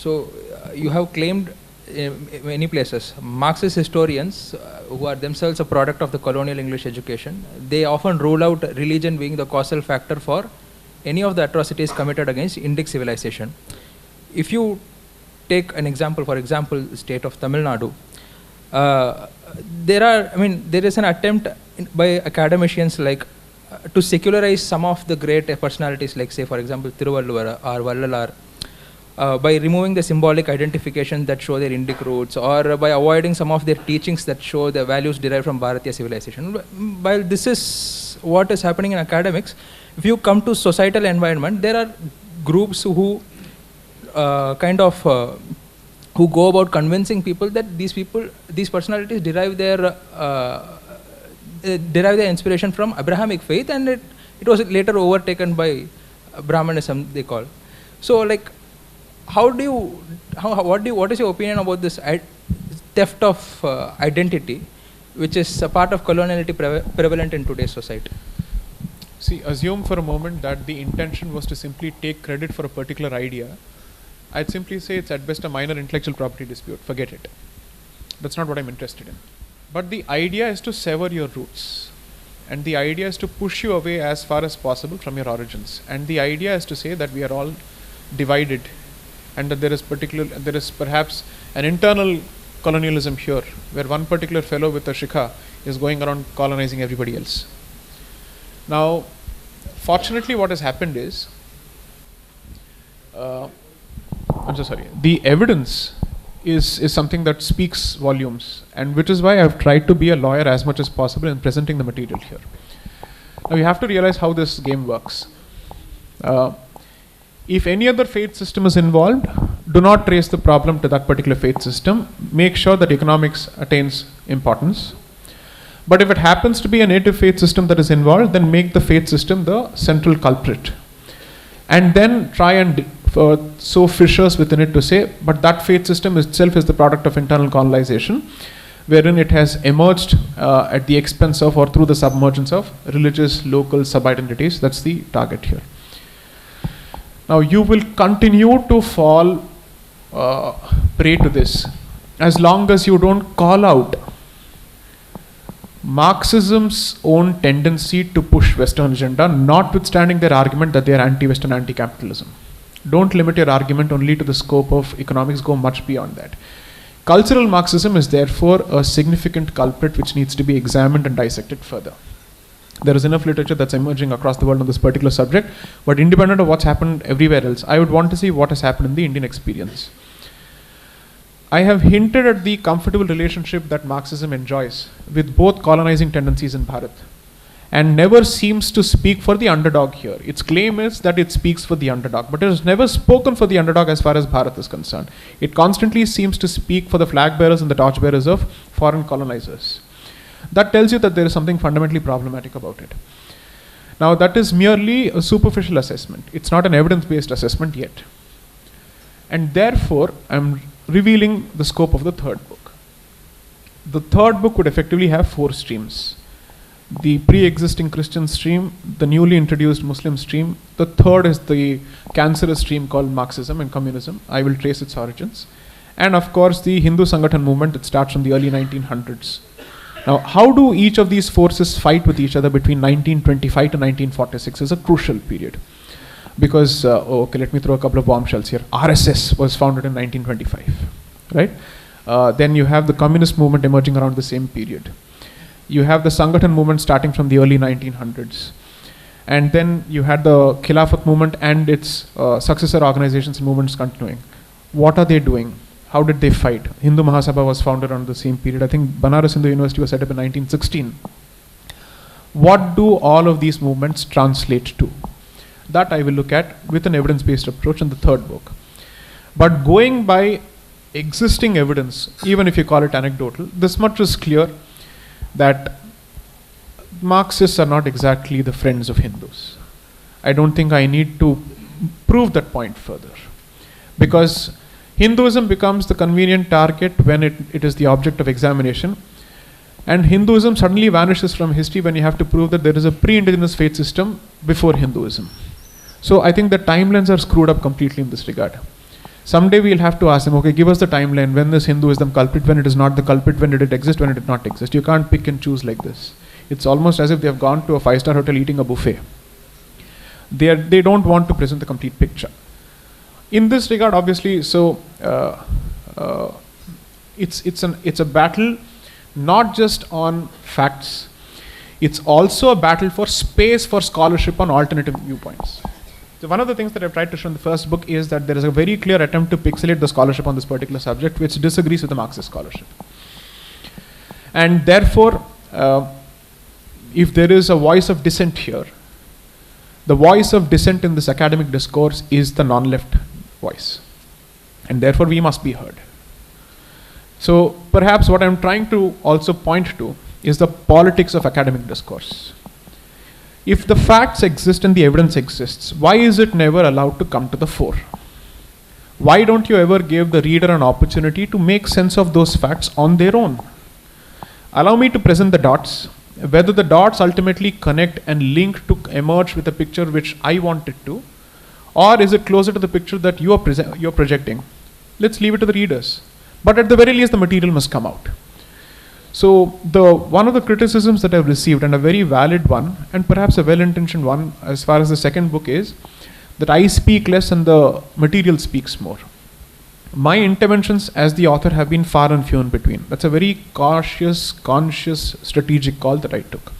So you have claimed in many places, Marxist historians who are themselves a product of the colonial English education, they often rule out religion being the causal factor for any of the atrocities committed against Indic civilization. If you take an example, for example, the state of Tamil Nadu, there is an attempt by academicians like to secularize some of the great personalities, like say, for example, Thiruvalluvar or Vallalar, by removing the symbolic identification that show their Indic roots, or by avoiding some of their teachings that show the values derived from Bharatiya civilization. While this is what is happening in academics, if you come to societal environment, there are groups who who go about convincing people that these personalities derive their inspiration from Abrahamic faith, and it was later overtaken by Brahmanism, they call. So, like, what is your opinion about this theft of identity, which is a part of coloniality prevalent in today's society? See, assume for a moment that the intention was to simply take credit for a particular idea. I'd simply say it's at best a minor intellectual property dispute. Forget it. That's not what I'm interested in. But the idea is to sever your roots. And the idea is to push you away as far as possible from your origins. And the idea is to say that we are all divided, and that there is perhaps an internal colonialism here, where one particular fellow with a shikha is going around colonizing everybody else. Now, fortunately, what has happened is, the evidence is something that speaks volumes, and which is why I've tried to be a lawyer as much as possible in presenting the material here. Now, you have to realize how this game works. If any other faith system is involved, do not trace the problem to that particular faith system. Make sure that economics attains importance. But if it happens to be a native faith system that is involved, then make the faith system the central culprit. And then try and sow fissures within it to say, but that faith system itself is the product of internal colonization, wherein it has emerged at the expense of or through the submergence of religious local sub-identities. That's the target here. Now, you will continue to fall prey to this as long as you don't call out Marxism's own tendency to push Western agenda, notwithstanding their argument that they are anti-Western, anti-capitalism. Don't limit your argument only to the scope of economics, go much beyond that. Cultural Marxism is therefore a significant culprit which needs to be examined and dissected further. There is enough literature that's emerging across the world on this particular subject, but independent of what's happened everywhere else, I would want to see what has happened in the Indian experience. I have hinted at the comfortable relationship that Marxism enjoys with both colonizing tendencies in Bharat, and never seems to speak for the underdog here. Its claim is that it speaks for the underdog, but it has never spoken for the underdog as far as Bharat is concerned. It constantly seems to speak for the flag bearers and the torch bearers of foreign colonizers. That tells you that there is something fundamentally problematic about it. Now, that is merely a superficial assessment. It's not an evidence-based assessment yet. And therefore, I'm revealing the scope of the third book. The third book would effectively have 4 streams. The pre-existing Christian stream, the newly introduced Muslim stream. The third is the cancerous stream called Marxism and communism. I will trace its origins. And of course, the Hindu Sangathan movement that starts from the early 1900s. Now, how do each of these forces fight with each other between 1925 to 1946 is a crucial period. Because, let me throw a couple of bombshells here. RSS was founded in 1925, right? Then you have the communist movement emerging around the same period. You have the Sangathan movement starting from the early 1900s. And then you had the Khilafat movement and its successor organizations and movements continuing. What are they doing? How did they fight? Hindu Mahasabha was founded around the same period. I think Banaras Hindu University was set up in 1916. What do all of these movements translate to? That I will look at with an evidence-based approach in the third book. But going by existing evidence, even if you call it anecdotal, this much is clear that Marxists are not exactly the friends of Hindus. I don't think I need to prove that point further. Because Hinduism becomes the convenient target when it is the object of examination. And Hinduism suddenly vanishes from history when you have to prove that there is a pre-indigenous faith system before Hinduism. So I think the timelines are screwed up completely in this regard. Someday we'll have to ask them, okay, give us the timeline, when is Hinduism culprit, when it is not the culprit, when did it exist, when it did not exist. You can't pick and choose like this. It's almost as if they have gone to a 5-star hotel eating a buffet. They don't want to present the complete picture. In this regard, obviously, so it's a battle not just on facts, it's also a battle for space for scholarship on alternative viewpoints. So one of the things that I've tried to show in the first book is that there is a very clear attempt to pixelate the scholarship on this particular subject, which disagrees with the Marxist scholarship. And therefore, if there is a voice of dissent here, the voice of dissent in this academic discourse is the non-left voice. And therefore we must be heard. So perhaps what I'm trying to also point to is the politics of academic discourse. If the facts exist and the evidence exists, why is it never allowed to come to the fore? Why don't you ever give the reader an opportunity to make sense of those facts on their own? Allow me to present the dots. Whether the dots ultimately connect and link to emerge with a picture which I want it to, or is it closer to the picture that you're projecting? Let's leave it to the readers. But at the very least, the material must come out. So one of the criticisms that I've received, and a very valid one, and perhaps a well-intentioned one as far as the second book is, that I speak less and the material speaks more. My interventions as the author have been far and few in between. That's a very cautious, conscious, strategic call that I took.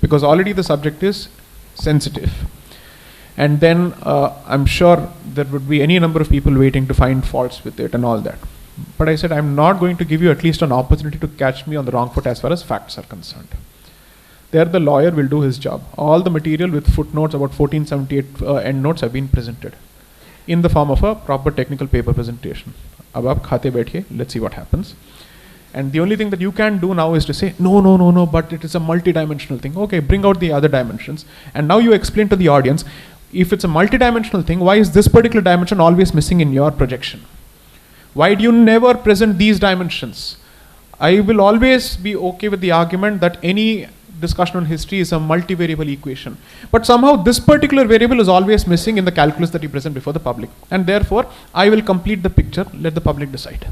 Because already the subject is sensitive. And then I'm sure there would be any number of people waiting to find faults with it and all that. But I said, I'm not going to give you at least an opportunity to catch me on the wrong foot as far as facts are concerned. There the lawyer will do his job. All the material with footnotes, about 1478 endnotes have been presented in the form of a proper technical paper presentation. Ab aap khate baithiye, let's see what happens. And the only thing that you can do now is to say, no, but it is a multi-dimensional thing. Okay, bring out the other dimensions. And now you explain to the audience, if it's a multi-dimensional thing, why is this particular dimension always missing in your projection? Why do you never present these dimensions? I will always be okay with the argument that any discussion on history is a multivariable equation. But somehow this particular variable is always missing in the calculus that you present before the public. And therefore, I will complete the picture, let the public decide.